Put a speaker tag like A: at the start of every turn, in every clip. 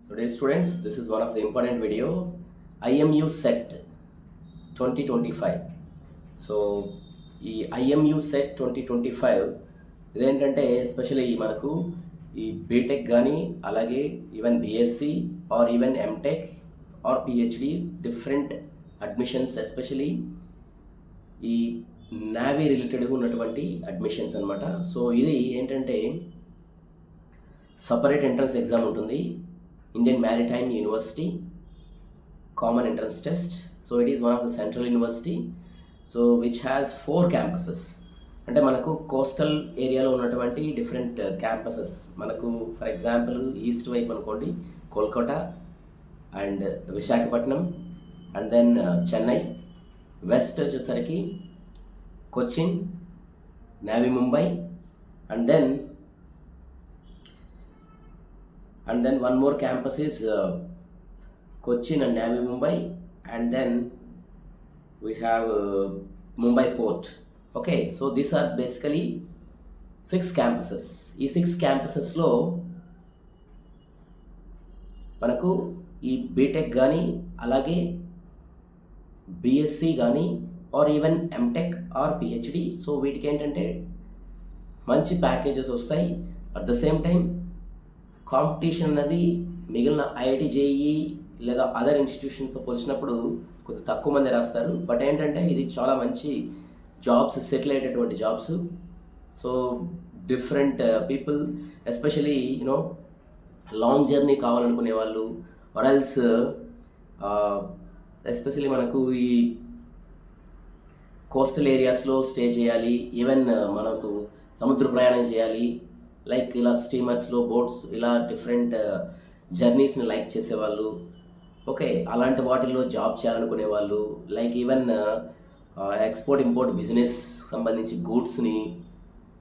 A: So dear students, this is one of the important video, IMU set 2025. So ఈ IMU set 2025 ఇదేంటంటే especially మనకు ఈ BTech కానీ అలాగే even BSc or even MTech or PhD different admissions especially ఈ navy రిలేటెడ్గా ఉన్నటువంటి admissions అనమాట. సో ఇది ఏంటంటే సపరేట్ ఎంట్రన్స్ ఎగ్జామ్ ఉంటుంది, Indian maritime university common entrance test. So it is one of the central university, so which has 4 campuses. అంటే మనకు coastal ఏరియాలో ఉన్నటువంటి డిఫరెంట్ క్యాంపసెస్, మనకు ఫర్ ఎగ్జాంపుల్ ఈస్ట్ వైపు అనుకోండి Kolkata and Visakhapatnam and then Chennai. West వచ్చేసరికి Cochin, navy Mumbai and then one more campus is Cochin and Navi Mumbai, and then we have Mumbai Port. Okay, so these are basically 6 campuses. ఈ 6 campuses లో మనకు ఈ BTech కానీ అలాగే BSc కానీ or even MTech or PhD, so వీటికి ఏంటంటే మంచి ప్యాకేజెస్ వస్తాయి. At the same time competition అన్నది మిగిలిన ఐఐటి జేఈఈ లేదా అదర్ ఇన్స్టిట్యూషన్స్తో పోల్చినప్పుడు కొద్ది తక్కువ మంది రాస్తారు. బట్ ఏంటంటే ఇది చాలా మంచి జాబ్స్, సెటిల్ అయ్యేటటువంటి jobs. So different people especially you know long journey కావాలనుకునే వాళ్ళు ఆర్ఎల్స్ ఎస్పెషలీ మనకు ఈ కోస్టల్ ఏరియాస్లో స్టే చేయాలి, ఈవెన్ మనకు సముద్ర ప్రయాణం చేయాలి, లైక్ ఇలా స్టీమర్స్లో బోట్స్ ఇలా డిఫరెంట్ జర్నీస్ని లైక్ చేసేవాళ్ళు. ఓకే, అలాంటి వాటిల్లో జాబ్ చేయాలనుకునే వాళ్ళు, like even export import business సంబంధించి గూడ్స్ని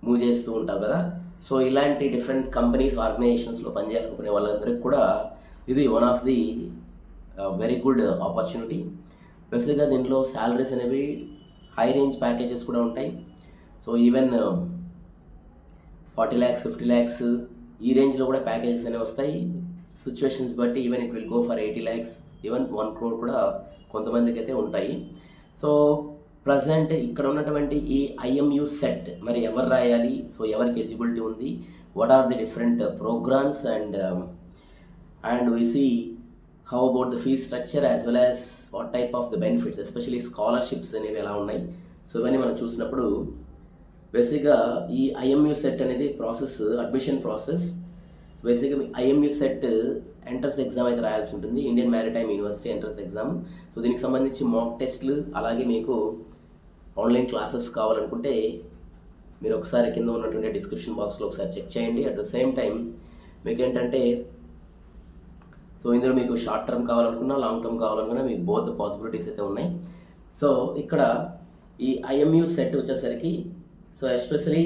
A: మూవ్ చేస్తూ ఉంటారు కదా. సో ఇలాంటి డిఫరెంట్ కంపెనీస్ ఆర్గనైజేషన్స్లో పనిచేయాలనుకునే వాళ్ళందరికీ కూడా ఇది one of the very good opportunity. బేసిక్గా దీంట్లో శాలరీస్ అనేవి హై రేంజ్ ప్యాకేజెస్ కూడా ఉంటాయి. సో ఈవెన్ 40 lakhs 50 lakhs ఈ రేంజ్లో కూడా ప్యాకేజెస్ అనేవి వస్తాయి. సిచ్యువేషన్స్ బట్టి even it will go for 80 lakhs, even 1 crore కూడా కొంతమందికి అయితే ఉంటాయి. సో ప్రజెంట్ ఇక్కడ ఉన్నటువంటి ఈ ఐఎంయు సెట్ మరి ఎవరు రాయాలి, సో ఎవరికి ఎలిజిబిలిటీ ఉంది, what are the different programmes and we see how about the fee structure as well as what type of the benefits, especially scholarships అనేవి ఎలా ఉన్నాయి. సో ఇవన్నీ మనం చూసినప్పుడు బేసిక్గా ఈ ఐఎంయు సెట్ అనేది ప్రాసెస్, అడ్మిషన్ ప్రాసెస్. బేసిక్గా ఐఎంయు సెట్ ఎంట్రన్స్ ఎగ్జామ్ అయితే రాయాల్సి ఉంటుంది, Indian maritime university entrance exam. So దీనికి సంబంధించి మాక్ టెస్ట్లు అలాగే మీకు ఆన్లైన్ క్లాసెస్ కావాలనుకుంటే మీరు ఒకసారి కింద ఉన్నటువంటి డిస్క్రిప్షన్ బాక్స్లో ఒకసారి చెక్ చేయండి. అట్ ద సేమ్ టైం మీకు ఏంటంటే సో ఇందులో మీకు షార్ట్ టర్మ్ కావాలనుకున్నా లాంగ్ టర్మ్ కావాలనుకున్నా మీకు బోత్ పాసిబిలిటీస్ అయితే ఉన్నాయి. సో ఇక్కడ ఈ ఐఎంయు సెట్ వచ్చేసరికి so especially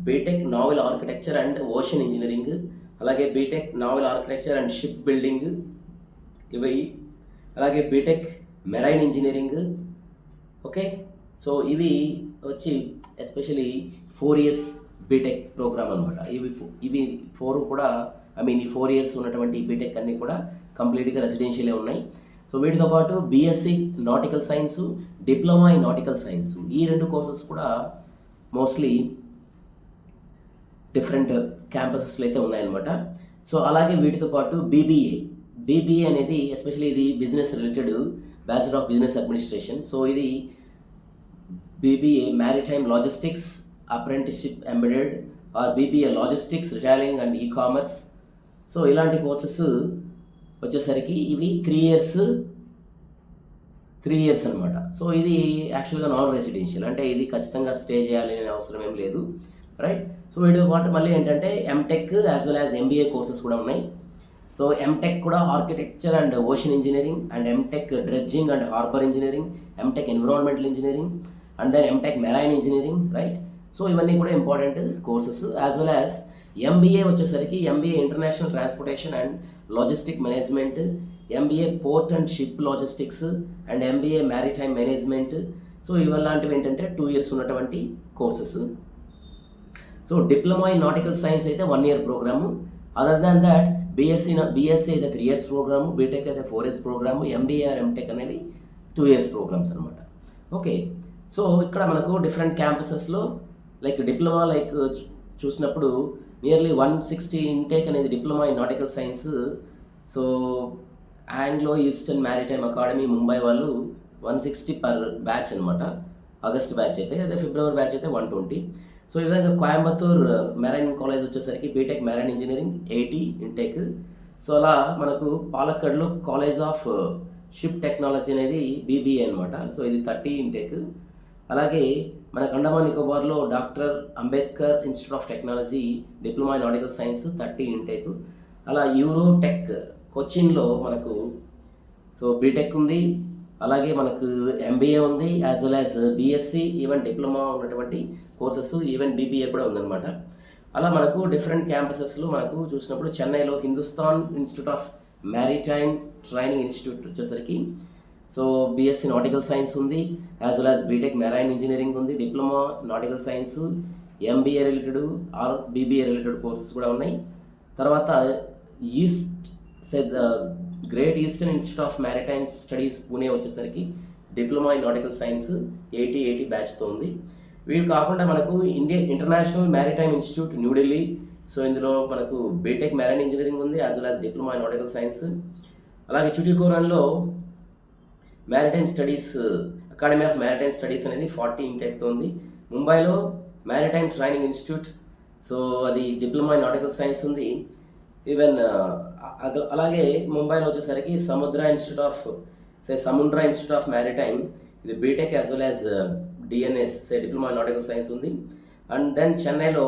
A: BTech naval architecture and ocean engineering, అలాగే BTech naval architecture and ship building ఇవి, అలాగే BTech marine engineering. Okay, so ఇవి వచ్చి ఎస్పెషలీ 4 years బీటెక్ ప్రోగ్రామ్ అనమాట. ఇవి 4 కూడా ఈ 4 years ఉన్నటువంటి బీటెక్ అన్నీ కూడా కంప్లీట్గా రెసిడెన్షియలే ఉన్నాయి. సో వీటితో పాటు BSc nautical science, diploma in nautical science, ఈ 2 కోర్సెస్ కూడా మోస్ట్లీ డిఫరెంట్ క్యాంపసెస్లో అయితే ఉన్నాయన్నమాట. సో అలాగే వీటితో పాటు బీబీఏ అనేది ఎస్పెషల్లీ ఇది business related, bachelor of business administration. So ఇది BBA maritime logistics apprenticeship embedded or BBA logistics retailing and e commerce. So ఇలాంటి కోర్సెస్ వచ్చేసరికి ఇవి 3 years అనమాట. సో ఇది యాక్చువల్గా నాన్ రెసిడెన్షియల్, అంటే ఇది ఖచ్చితంగా స్టే చేయాలి అనే అవసరం ఏం లేదు, రైట్. సో వీటితో పాటు మళ్ళీ ఏంటంటే MTech as well as MBA courses కూడా ఉన్నాయి. సో ఎంటెక్ కూడా architecture and ocean engineering and MTech dredging and harbour engineering, MTech environmental engineering and then MTech marine engineering, right. So ఇవన్నీ కూడా important courses. As well as MBA వచ్చేసరికి MBA international transportation and logistic management, MBA port and ship logistics and MBA maritime management. So ఇవలాంటివి ఏంటంటే 2 years ఉన్నటువంటి courses. So diploma in nautical science అయితే 1 year programme. Other than that BSc అయితే 3 years programme, BTech అయితే 4 years programme, MBA or MTech అనేది 2 years programmes అనమాట. Okay, so ఇక్కడ మనకు డిఫరెంట్ క్యాంపసెస్లో లైక్ డిప్లొమా లైక్ చూసినప్పుడు నియర్లీ 160 ఇంటేక్ అనేది diploma in nautical science. So Anglo Eastern maritime academy Mumbai వాళ్ళు 160 పర్ బ్యాచ్ అనమాట. ఆగస్ట్ బ్యాచ్ అయితే, అదే ఫిబ్రవరి బ్యాచ్ అయితే 120. సో ఈ విధంగా కోయంబత్తూర్ మెరైన్ కాలేజ్ వచ్చేసరికి BTech marine engineering 80 intake. So అలా మనకు పాలక్కడ్లో కాలేజ్ ఆఫ్ షిప్ టెక్నాలజీ అనేది బీబీఏ అనమాట. సో ఇది 30 ఇంటేక్. అలాగే మనకు అండమాన్ నికోబార్లో doctor Ambedkar institute of technology diploma in nautical science 30 intake. అలా యూరోటెక్ కొచ్చిన్లో మనకు సో బీటెక్ ఉంది, అలాగే మనకు ఎంబీఏ ఉంది, as well as BSc, even diploma ఉన్నటువంటి కోర్సెస్, ఈవెన్ బీబీఏ కూడా ఉందన్నమాట. అలా మనకు డిఫరెంట్ క్యాంపసెస్లో మనకు చూసినప్పుడు చెన్నైలో Hindustan institute of maritime training institute వచ్చేసరికి సో బీఎస్సీ నాటికల్ సైన్స్ ఉంది, as well as BTech marine engineering ఉంది, diploma nautical science, MBA related or BBA related courses కూడా ఉన్నాయి. తర్వాత great eastern institute of maritime studies Pune వచ్చేసరికి డిప్లొమా ఇన్ నాటికల్ సైన్స్ 80 బ్యాచ్తో ఉంది. వీడు కాకుండా మనకు international maritime institute New Delhi, so ఇందులో మనకు బీటెక్ మెరైన్ ఇంజనీరింగ్ ఉంది, as well as diploma in nautical science. అలాగే చుటికోరన్లో maritime studies academy of maritime studies అనేది 40 ఇంటెక్తో ఉంది. ముంబైలో మ్యారిటైమ్ ట్రైనింగ్ ఇన్స్టిట్యూట్, సో అది డిప్లొమా ఇన్ నాటికల్ సైన్స్ ఉంది. ఈవెన్ అలాగే ముంబైలో వచ్చేసరికి సముద్ర ఇన్స్టిట్యూట్ ఆఫ్ మ్యారిటైమ్, ఇది BTech as well as DNS diploma in nautical science ఉంది. అండ్ దెన్ చెన్నైలో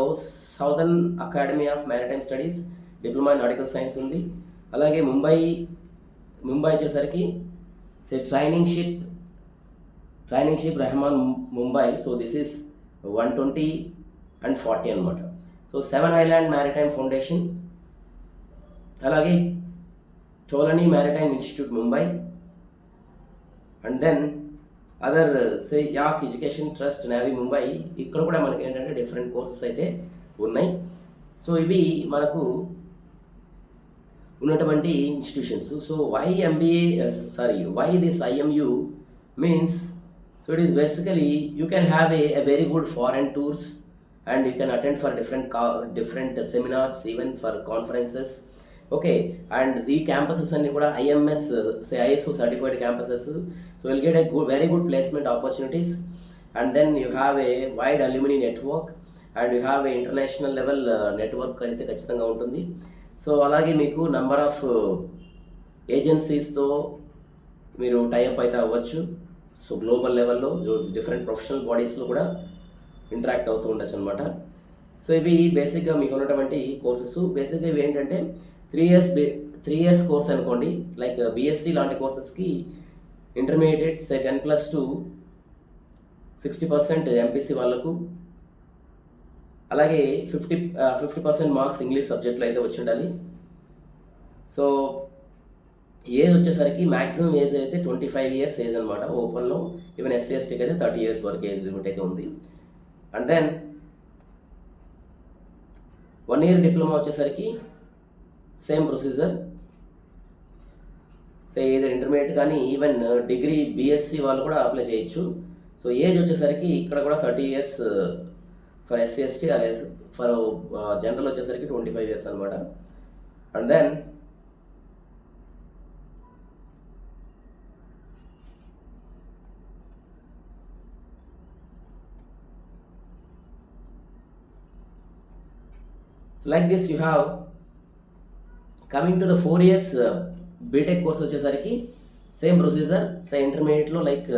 A: southern academy of maritime studies diploma in nautical science ఉంది. అలాగే ముంబై వచ్చేసరికి training ship Rahman Mumbai, so this is 120 and 40 అనమాట. సో 7 ఐలాండ్ మ్యారిటైమ్ ఫౌండేషన్, అలాగే Tolani maritime institute Mumbai, and then other యాక్ education trust navy Mumbai. ఇక్కడ కూడా మనకి ఏంటంటే డిఫరెంట్ కోర్సెస్ అయితే ఉన్నాయి. సో ఇవి మనకు ఉన్నటువంటి institutions. So why this IMU means, so it is basically you can have a very good foreign tours and you can attend for different seminars, even for conferences. Okay, and the campuses అన్ని కూడా ISO certified campuses, so you'll get very good placement opportunities, and then you have a wide alumni network and you have a international level network అయితే ఖచ్చితంగా ఉంటుంది. So అలాగే మీకు number of ఏజెన్సీస్తో మీరు tie up అయితే అవ్వచ్చు. సో గ్లోబల్ లెవెల్లో different professional బాడీస్లో కూడా ఇంటరాక్ట్ అవుతూ ఉండొచ్చు అనమాట. సో ఇవి బేసిక్గా మీకు ఉన్నటువంటి కోర్సెస్. బేసిక్గా ఇవి ఏంటంటే 3 ఇయర్స్ కోర్స్ అనుకోండి. లైక్ బీఎస్సీ లాంటి కోర్సెస్కి ఇంటర్మీడియట్ 10+2 60% ఎంపీసీ వాళ్ళకు, అలాగే 50% మార్క్స్ ఇంగ్లీష్ సబ్జెక్ట్లో అయితే వచ్చి ఉండాలి. సో ఏజ్ వచ్చేసరికి మ్యాక్సిమం ఏజ్ అయితే 25 ఇయర్స్ ఏజ్ అనమాట ఓపెన్లో. ఈవెన్ SC/STకి అయితే 30 ఇయర్స్ వరకు ఏజ్ లిమిట్ అయితే ఉంది. అండ్ దెన్ 1 ఇయర్ డిప్లొమా వచ్చేసరికి సేమ్ ప్రొసీజర్. సో ఏదైనా ఇంటర్మీడియట్ కానీ ఈవెన్ డిగ్రీ బీఎస్సీ వాళ్ళు కూడా అప్లై చేయొచ్చు. సో ఏజ్ వచ్చేసరికి ఇక్కడ కూడా 30 ఇయర్స్ ఫర్ SC/ST, అదే ఫర్ జనరల్ వచ్చేసరికి 25 ఇయర్స్ అనమాట. And then so like this you have coming to the 4 years BTech course వచ్చేసరికి సేమ్ ప్రొసీజర్. సో ఇంటర్మీడియట్లో లైక్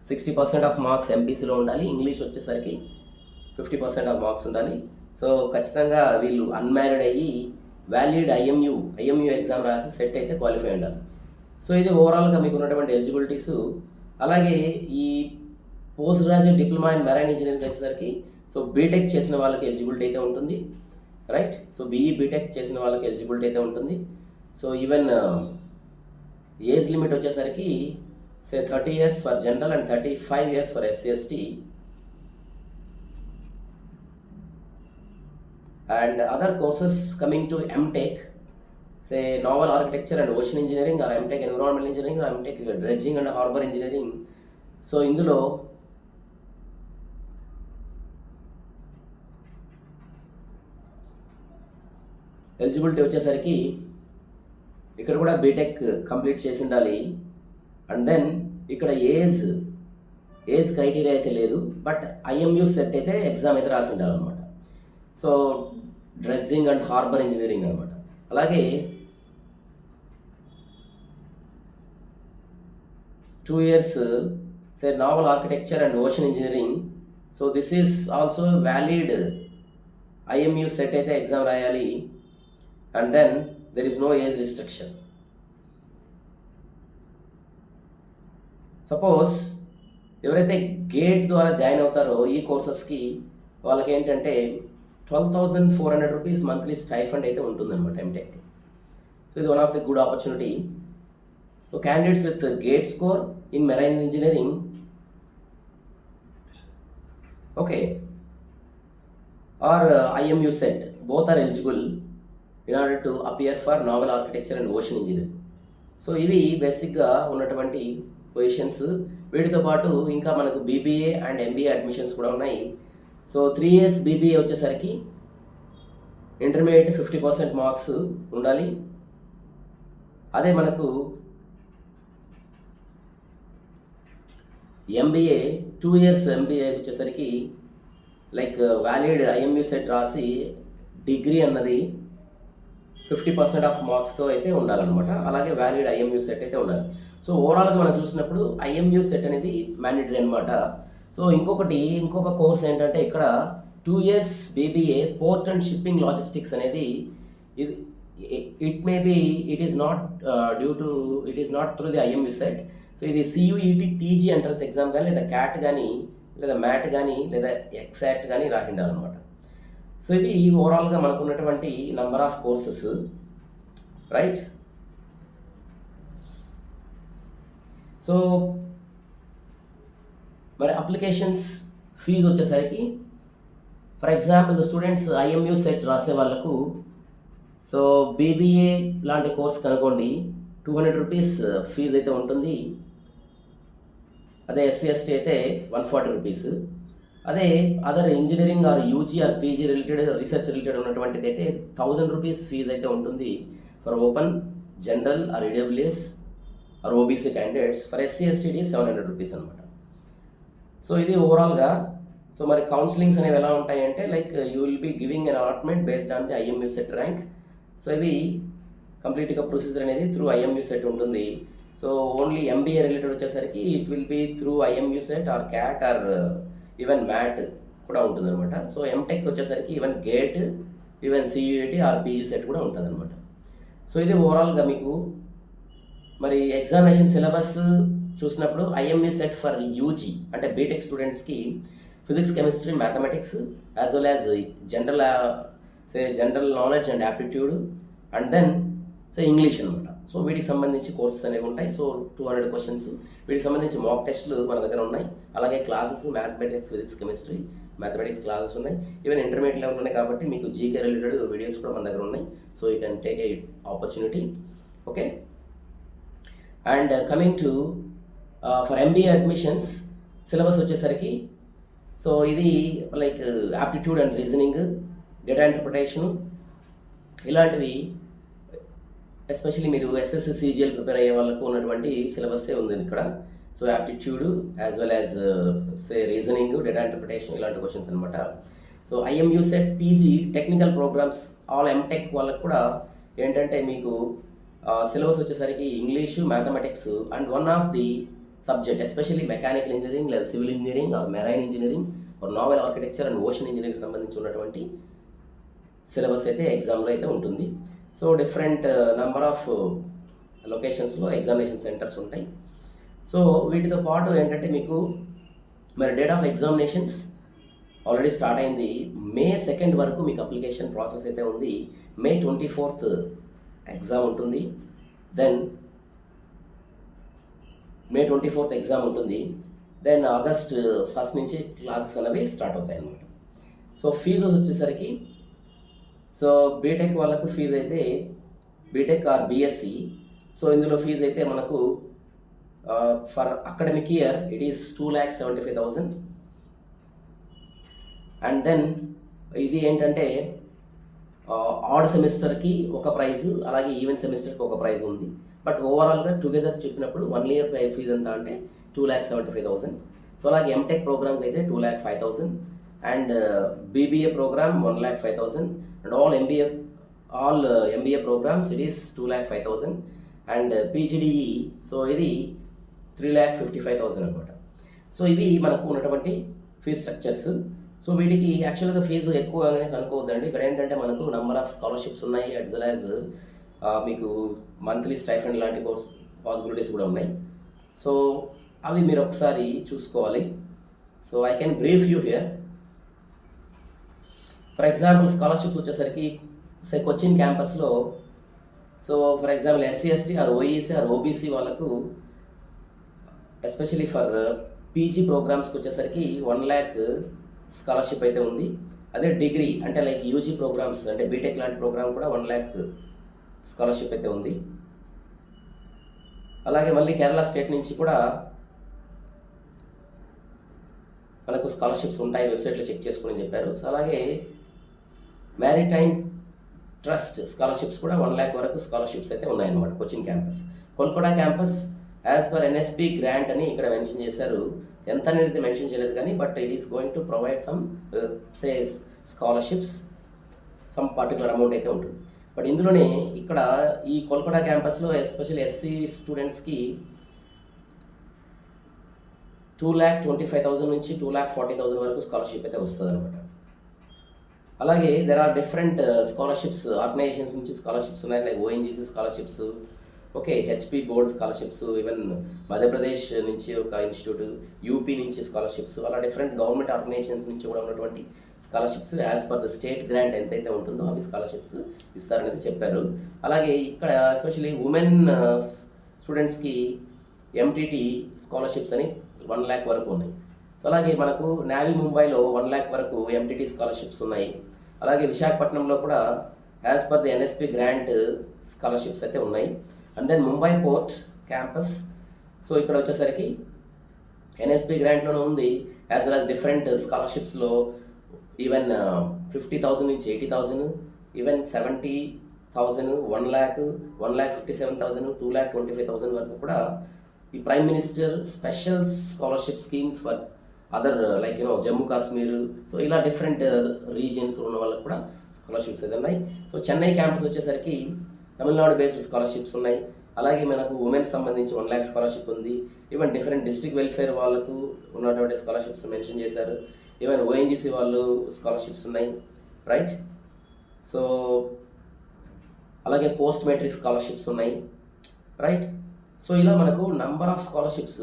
A: 60% ఆఫ్ మార్క్స్ ఎంపీసీలో ఉండాలి, ఇంగ్లీష్ వచ్చేసరికి 50% ఆఫ్ మార్క్స్ ఉండాలి. సో ఖచ్చితంగా వీళ్ళు అన్మ్యారీడ్ అయ్యి వ్యాలిడ్ ఐఎంయూ ఎగ్జామ్ రాసి సెట్ అయితే క్వాలిఫై ఉండాలి. సో ఇది ఓవరాల్గా మీకు ఉన్నటువంటి ఎలిజిబిలిటీస్. అలాగే ఈ post graduate diploma in marine engineering వచ్చేసరికి సో బీటెక్ చేసిన వాళ్ళకి ఎలిజిబిలిటీ అయితే ఉంటుంది, రైట్. సో బీటెక్ చేసిన వాళ్ళకి ఎలిజిబిలిటీ అయితే ఉంటుంది. సో ఈవెన్ ఏజ్ లిమిట్ వచ్చేసరికి 30 years for general and 35 years for SC/ST. And other courses coming to MTech. Say naval architecture and ocean engineering or MTech environmental engineering or MTech dredging and harbour engineering. So ఇందులో eligibility వచ్చేసరికి ఇక్కడ కూడా BTech complete చేసి ఉండాలి. And then ఇక్కడ age criteria అయితే లేదు, but IMU CET అయితే ఎగ్జామ్ అయితే రాసి ఉండాలన్నమాట. So dredging and harbour engineering అనమాట. అలాగే 2 years say novel architecture and ocean engineering. So this is also valid IMU set అయితే ఎగ్జామ్ రాయాలి. And then there is no age restriction. Suppose ఎవరైతే GATE ద్వారా జాయిన్ అవుతారో ఈ కోర్సెస్కి వాళ్ళకి ఏంటంటే 12,400 రూపీస్ మంత్లీ స్టైఫండ్ అయితే ఉంటుందన్నమాట ఎంటెక్. సో ఇది one of the good opportunity. So candidates with GATE score in marine engineering, okay, or IMU set, both are eligible in order to appear for novel architecture and ocean engineering. So ఇవి బేసిక్గా ఉన్నటువంటి positions. వీటితో పాటు ఇంకా మనకు BBA and MBA admissions కూడా ఉన్నాయి. So 3 years BBA వచ్చేసరికి ఇంటర్మీడియట్ 50% మార్క్స్ ఉండాలి. అదే మనకు MBA 2 years MBA వచ్చేసరికి లైక్ వ్యాలిడ్ IMU సెట్ రాసి డిగ్రీ అన్నది 50% ఆఫ్ మార్క్స్తో అయితే ఉండాలన్నమాట. అలాగే వ్యాలిడ్ IMU సెట్ అయితే ఉండాలి. సో ఓవరాల్గా మనం చూసినప్పుడు IMU సెట్ అనేది మ్యాండేటరీ అనమాట. సో ఇంకొక కోర్స్ ఏంటంటే ఇక్కడ 2 years BBA port and shipping logistics అనేది ఇది it is not through the IMU set. So ఇది CUET PG ఎంట్రన్స్ ఎగ్జామ్ కానీ లేదా CAT కానీ లేదా MAT కానీ లేదా ఎగ్జాక్ట్ కానీ రాసిండాలన్నమాట. సో ఇవి ఓవరాల్గా మనకు ఉన్నటువంటి number of courses, right. So మరి అప్లికేషన్స్ ఫీజు వచ్చేసరికి for example students IMU CET రాసే వాళ్ళకు సో BBA లాంటి కోర్స్ కనుకోండి 200 రూపీస్ ఫీజు అయితే ఉంటుంది. అదే SC ST అయితే 140 రూపీస్. అదే other engineering or UG or PG related research related ఉన్నటువంటిది అయితే 1000 రూపీస్ ఫీజు అయితే ఉంటుంది for open general or EWS or OBC candidates. For SC ST ఇది 700 రూపీస్ అనమాట. సో ఇది ఓవరాల్గా. సో మరి కౌన్సిలింగ్స్ అనేవి ఎలా ఉంటాయంటే like you will be giving an allotment based on the IMU CET rank. So ఇవి కంప్లీట్గా ప్రొసీజర్ అనేది త్రూ IMU సెట్ ఉంటుంది. సో ఓన్లీ MBA రిలేటెడ్ వచ్చేసరికి it will be through IMU CET or CAT ఆర్ even MAT కూడా ఉంటుంది అనమాట. సో MTech వచ్చేసరికి even GATE even CUET or PG CET కూడా ఉంటుంది అనమాట. సో ఇది ఓవరాల్గా మీకు మరి ఎగ్జామినేషన్ సిలబస్ చూసినప్పుడు IMU సెట్ ఫర్ UG అంటే బీటెక్ స్టూడెంట్స్కి physics, chemistry, mathematics as well as general knowledge and aptitude and then English అనమాట. సో వీటికి సంబంధించి కోర్సెస్ అనేవి ఉంటాయి. సో 200 క్వశ్చన్స్ వీటికి సంబంధించి మాక్ టెస్ట్లు మన దగ్గర ఉన్నాయి. అలాగే classes mathematics, physics, chemistry, mathematics classes ఉన్నాయి. ఈవెన్ ఇంటర్మీడియట్ లెవెల్ ఉన్నాయి కాబట్టి మీకు GK రిలేటెడ్ వీడియోస్ కూడా మన దగ్గర ఉన్నాయి. So you can take a opportunity. Okay. And coming to for MBA admissions syllabus వచ్చేసరికి సో ఇది like aptitude and reasoning, data interpretation ఇలాంటివి ఎస్పెషల్లీ మీరు SSC CGL ప్రిపేర్ అయ్యే వాళ్ళకు ఉన్నటువంటి సిలబస్సే ఉంది ఇక్కడ. So aptitude as well as reasoning, data interpretation ఇలాంటి క్వశ్చన్స్ అనమాట. So IMU CET PG technical programmes all MTech వాళ్ళకు కూడా ఏంటంటే మీకు సిలబస్ వచ్చేసరికి English, mathematics and one of the subject especially mechanical engineering లేదా civil engineering or marine engineering or naval architecture and ocean engineering సంబంధించి ఉన్నటువంటి syllabus అయితే ఎగ్జామ్లో అయితే ఉంటుంది. సో డిఫరెంట్ నెంబర్ ఆఫ్ లొకేషన్స్లో ఎగ్జామినేషన్ సెంటర్స్ ఉంటాయి. సో వీటితో పాటు ఏంటంటే మీకు మరి date of examinations already start అయింది. May 2 వరకు మీకు అప్లికేషన్ ప్రాసెస్ అయితే ఉంది. May 24 ఎగ్జామ్ ఉంటుంది. దెన్ May 24 ఎగ్జామ్ ఉంటుంది. దెన్ August 1 నుంచి క్లాసెస్ అనేవి స్టార్ట్ అవుతాయి అన్నమాట. సో ఫీజు వచ్చేసరికి సో బీటెక్ వాళ్ళకు ఫీజు అయితే బీటెక్ ఆర్ బీఎస్సీ. సో ఇందులో ఫీజు అయితే మనకు for academic year it is 2,75,000. And then ఇది ఏంటంటే ఆడ్ సెమిస్టర్కి ఒక ప్రైజు, అలాగే ఈవెన్ సెమిస్టర్కి ఒక ప్రైజ్ ఉంది. బట్ ఓవరాల్గా టుగెదర్ చెప్పినప్పుడు 1 ఇయర్ ఫీజు ఎంత అంటే 2,75,000. సో అలాగే ఎంటెక్ ప్రోగ్రామ్కి అయితే 2,05,000. And BBA programme 1,05,000. And all MBA programmes it is 2,05,000. And PGDE so ఇది 3,55,000 అనమాట. సో ఇవి మనకు ఉన్నటువంటి ఫీజ్ స్ట్రక్చర్స్. సో వీటికి యాక్చువల్గా ఫీజు ఎక్కువ అనేసి అనుకోవద్దండి. ఇక్కడ ఏంటంటే మనకు నెంబర్ ఆఫ్ స్కాలర్షిప్స్ ఉన్నాయి, యాజ్ వెల్ యాజ్ మీకు మంత్లీ స్టైఫండ్ లాంటి పాసిబిలిటీస్ కూడా ఉన్నాయి. సో అవి మీరు ఒకసారి చూసుకోవాలి. So I can brief you here. For example scholarships వచ్చేసరికి కొచ్చిన్ క్యాంపస్లో so for example SC ST or OEC or OBC వాళ్ళకు ఎస్పెషలీ ఫర్ పీజీ ప్రోగ్రామ్స్కి వచ్చేసరికి 1 lakh స్కాలర్షిప్ అయితే ఉంది. అదే డిగ్రీ అంటే లైక్ యూజీ ప్రోగ్రామ్స్ అంటే బీటెక్ లాంటి ప్రోగ్రామ్ కూడా 1 lakh స్కాలర్షిప్ అయితే ఉంది. అలాగే మళ్ళీ కేరళ స్టేట్ నుంచి కూడా మనకు స్కాలర్షిప్స్ ఉంటాయి, వెబ్సైట్లో చెక్ చేసుకుని చెప్పారు. సో అలాగే మ్యారిటైమ్ ట్రస్ట్ స్కాలర్షిప్స్ కూడా 1 lakh వరకు స్కాలర్షిప్స్ అయితే ఉన్నాయన్నమాట Cochin campus. Kolkata campus as per NSP grant అని ఇక్కడ మెన్షన్ చేశారు. ఎంత అనేది మెన్షన్ చేయలేదు కానీ but it is going to provide some scholarships, some particular amount అయితే ఉంటుంది. బట్ ఇందులోనే ఇక్కడ ఈ కోల్కతా క్యాంపస్లో ఎస్పెషల్లీ ఎస్సీ స్టూడెంట్స్కి 2,25,000 నుంచి 2,40,000 వరకు స్కాలర్షిప్ అయితే వస్తుంది అనమాట. అలాగే there are different scholarships organisations నుంచి స్కాలర్షిప్స్ ఉన్నాయి, like ONGC scholarships, okay, HP board scholarships, even Madhya Pradesh నుంచి ఒక ఇన్స్టిట్యూట్, యూపీ నుంచి స్కాలర్షిప్స్, అలా డిఫరెంట్ గవర్నమెంట్ ఆర్గనైజేషన్స్ నుంచి కూడా ఉన్నటువంటి scholarships as per the state grant ఎంతైతే ఉంటుందో అవి స్కాలర్షిప్స్ ఇస్తారనేది చెప్పారు. అలాగే ఇక్కడ ఎస్పెషల్లీ ఉమెన్ స్టూడెంట్స్కి ఎంటీటీ స్కాలర్షిప్స్ అని 1 lakh వరకు ఉన్నాయి. సో అలాగే మనకు నావీ ముంబైలో 1 lakh వరకు ఎంటీటీ స్కాలర్షిప్స్ ఉన్నాయి. అలాగే విశాఖపట్నంలో కూడా as per the NSP grant scholarships అయితే ఉన్నాయి. And then Mumbai port campus, so ఇక్కడ వచ్చేసరికి ఎన్ఎస్పి గ్రాంట్లోనే ఉంది, యాజ్ వెల్ యాజ్ డిఫరెంట్ స్కాలర్షిప్స్లో ఈవెన్ 50,000 నుంచి 80,000, ఈవెన్ 70,000, 1 lakh, 1,57,000, 2,25,000 వరకు కూడా ఈ prime minister special scholarship schemes for other like Jammu Kashmir, so ఇలా డిఫరెంట్ రీజియన్స్ ఉన్న వాళ్ళకి కూడా స్కాలర్షిప్స్ అయితే ఉన్నాయి. సో చెన్నై క్యాంపస్ వచ్చేసరికి తమిళనాడు బేస్డ్ స్కాలర్షిప్స్ ఉన్నాయి. అలాగే మనకు ఉమెన్స్ సంబంధించి 1 lakh స్కాలర్షిప్ ఉంది. ఈవెన్ డిఫరెంట్ డిస్ట్రిక్ట్ వెల్ఫేర్ వాళ్ళకు ఉన్నటువంటి స్కాలర్షిప్స్ మెన్షన్ చేశారు. ఈవెన్ ఓఎన్జీసీ వాళ్ళు స్కాలర్షిప్స్ ఉన్నాయి, రైట్. సో అలాగే పోస్ట్ మెట్రిక్ స్కాలర్షిప్స్ ఉన్నాయి, రైట్. సో ఇలా మనకు నంబర్ ఆఫ్ స్కాలర్షిప్స్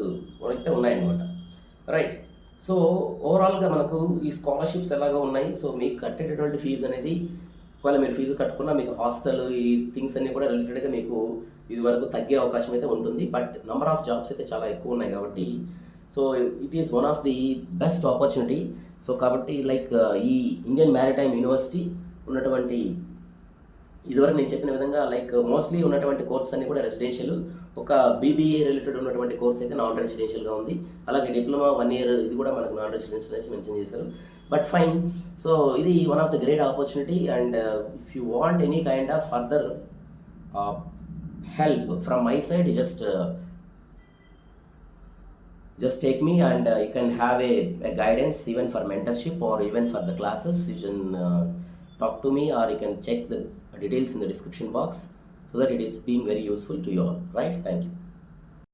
A: అయితే ఉన్నాయన్నమాట, రైట్. సో ఓవరాల్గా మనకు ఈ స్కాలర్షిప్స్ ఎలాగో ఉన్నాయి. సో మీకు కట్టేటటువంటి ఫీజు అనేది ఒకవేళ మీరు ఫీజు కట్టుకున్నా మీకు హాస్టల్ ఈ థింగ్స్ అన్నీ కూడా రిలేటెడ్గా మీకు ఇది వరకు తగ్గే అవకాశం అయితే ఉంటుంది. బట్ నెంబర్ ఆఫ్ జాబ్స్ అయితే చాలా ఎక్కువ ఉన్నాయి కాబట్టి so it is one of the best opportunity. So కాబట్టి లైక్ ఈ ఇండియన్ మ్యారిటైమ్ యూనివర్సిటీ ఉన్నటువంటి ఇదివరకు నేను చెప్పిన విధంగా లైక్ మోస్ట్లీ ఉన్నటువంటి కోర్సెస్ అన్నీ కూడా రెసిడెన్షియల్. ఒక బీబీఏ రిలేటెడ్ ఉన్నటువంటి కోర్స్ అయితే నాన్ రెసిడెన్షియల్గా ఉంది. అలాగే డిప్లొమా 1 year ఇది కూడా మనకు నాన్ రెసిడెన్షియల్ అనేసి మెన్షన్ చేశారు. బట్ ఫైన్, సో ఇది one of the great opportunity. And if you want any kind of further help from my side, you just take me and you can have a guidance even for mentorship or even for the classes. You can talk to me or you can check the details in the description box so that it is being very useful to you all, right? Thank you.